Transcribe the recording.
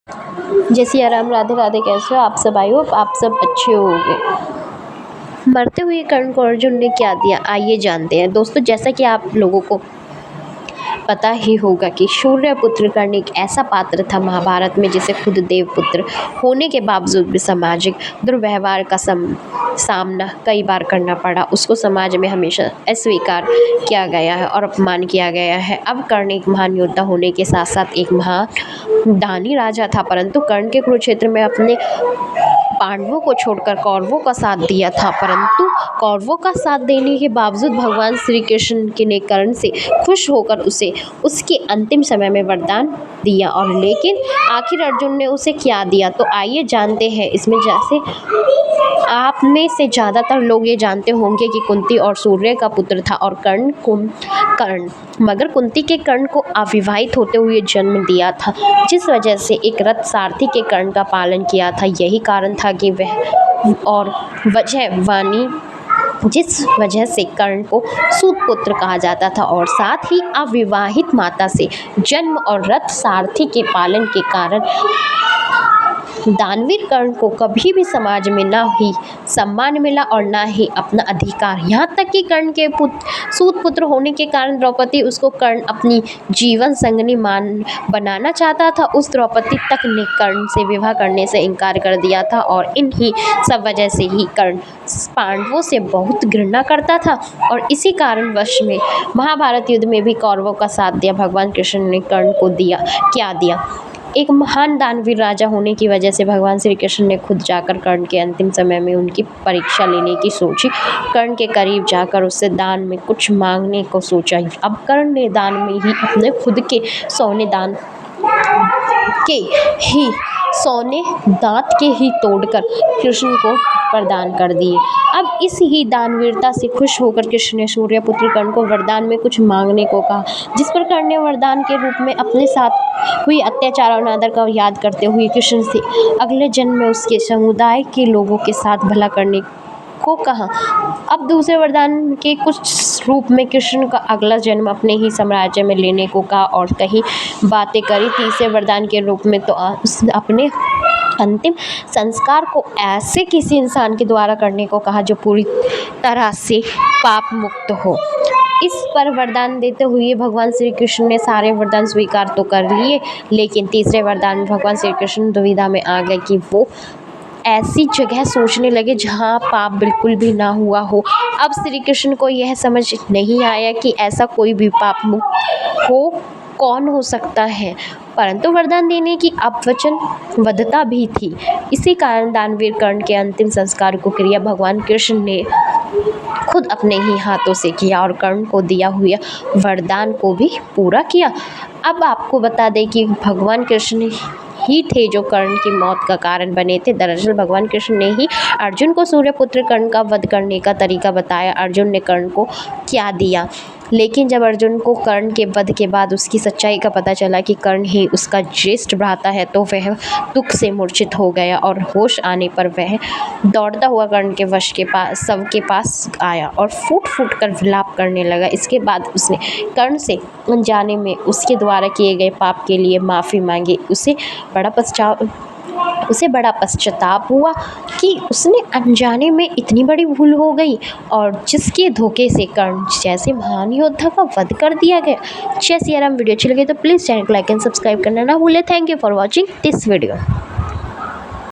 जय सिया राम, राधे राधे। कैसे हो आप सब? आई होप आप सब अच्छे होंगे। मरते हुए कर्ण को अर्जुन ने क्या दिया, आइए जानते हैं। दोस्तों, जैसा कि आप लोगों को पता ही होगा कि शूर्यपुत्र कर्ण एक ऐसा पात्र था महाभारत में जिसे खुद देवपुत्र होने के बावजूद भी सामाजिक दुर्व्यवहार का सामना कई बार करना पड़ा। उसको समाज में हमेशा अस्वीकार किया गया है और अपमान किया गया है। अब कर्ण एक महान योद्धा होने के साथ साथ एक महान दानी राजा था, परंतु कर्ण के कुरुक्षेत्र में अपने पांडवों को छोड़कर कौरवों का साथ दिया था। परंतु कौरवों का साथ देने के बावजूद भगवान श्री कृष्ण के ने कर्ण से खुश होकर उसे उसके अंतिम समय में वरदान दिया। और लेकिन आखिर अर्जुन ने उसे क्या दिया, तो आइए जानते हैं इसमें। जैसे आप में से ज़्यादातर लोग ये जानते होंगे कि कुंती और सूर्य का पुत्र था और कर्ण मगर कुंती के कर्ण को अविवाहित होते हुए जन्म दिया था, जिस वजह से एक रथ सारथी के कर्ण का पालन किया था। यही कारण था कि जिस वजह से कर्ण को सूत पुत्र कहा जाता था और साथ ही अविवाहित माता से जन्म और रथ सारथी के पालन के कारण दानवीर कर्ण को कभी भी समाज में ना ही सम्मान मिला और ना ही अपना अधिकार। यहाँ तक कि कर्ण के सूत पुत्र होने के कारण द्रौपदी उसको कर्ण अपनी जीवन संगनी बनाना चाहता था। उस द्रौपदी तक ने कर्ण से विवाह करने से इनकार कर दिया था और इन्हीं सब वजह से ही कर्ण पांडवों से बहुत घृणा करता था और इसी कारणवश में महाभारत युद्ध में भी कौरवों का साथ दिया। भगवान कृष्ण ने कर्ण को क्या दिया, एक महान दानवीर राजा होने की वजह से भगवान श्री कृष्ण ने खुद जाकर कर्ण के अंतिम समय में उनकी परीक्षा लेने की सोची। कर्ण के करीब जाकर उससे दान में कुछ मांगने को सोचा। अब कर्ण ने दान में ही अपने खुद के सोने दांत के ही तोड़कर कृष्ण को प्रदान कर दिए। अब इस ही दानवीरता से खुश होकर कृष्ण ने सूर्यपुत्र कर्ण को वरदान में कुछ मांगने को कहा, जिस पर कर्ण ने वरदान के रूप में अपने साथ हुई अत्याचार और अनादर का याद करते हुए कृष्ण से अगले जन्म में उसके समुदाय के लोगों के साथ भला करने को कहा। अब दूसरे वरदान के कुछ रूप में कृष्ण का अगला जन्म अपने ही साम्राज्य में लेने को कहा और कई बातें करी। तीसरे वरदान के रूप में तो उसने अपने अंतिम संस्कार को ऐसे किसी इंसान के द्वारा करने को कहा जो पूरी तरह से पाप मुक्त हो। इस पर वरदान देते हुए भगवान श्री कृष्ण ने सारे वरदान स्वीकार तो कर लिए, लेकिन तीसरे वरदान में भगवान श्री कृष्ण दुविधा में आ गए कि वो ऐसी जगह सोचने लगे जहाँ पाप बिल्कुल भी ना हुआ हो। अब श्री कृष्ण को यह समझ नहीं आया कि ऐसा कोई भी पाप मुक्त कौन हो सकता है, परंतु वरदान देने की अपवचनबद्धता भी थी। इसी कारण दानवीर कर्ण के अंतिम संस्कार को क्रिया भगवान कृष्ण ने खुद अपने ही हाथों से किया और कर्ण को दिया हुआ वरदान को भी पूरा किया। अब आपको बता दें कि भगवान कृष्ण ही थे जो कर्ण की मौत का कारण बने थे। दरअसल भगवान कृष्ण ने ही अर्जुन को सूर्यपुत्र कर्ण का वध करने का तरीका बताया। अर्जुन ने कर्ण को क्या दिया, लेकिन जब अर्जुन को कर्ण के वध के बाद उसकी सच्चाई का पता चला कि कर्ण ही उसका ज्येष्ठ भ्राता है, तो वह दुख से मूर्छित हो गया और होश आने पर वह दौड़ता हुआ कर्ण के वश के पास सबके पास आया और फूट फूट कर विलाप करने लगा। इसके बाद उसने कर्ण से अनजाने में उसके द्वारा किए गए पाप के लिए माफ़ी मांगी। उसे बड़ा पश्चाताप हुआ कि उसने अनजाने में इतनी बड़ी भूल हो गई और जिसके धोखे से कर्ण जैसे महान योद्धा का वध कर दिया गया। जैसे यार हम वीडियो अच्छी लगे तो प्लीज़ चैनल को लाइक एंड सब्सक्राइब करना ना भूलें। Thank you for watching this video.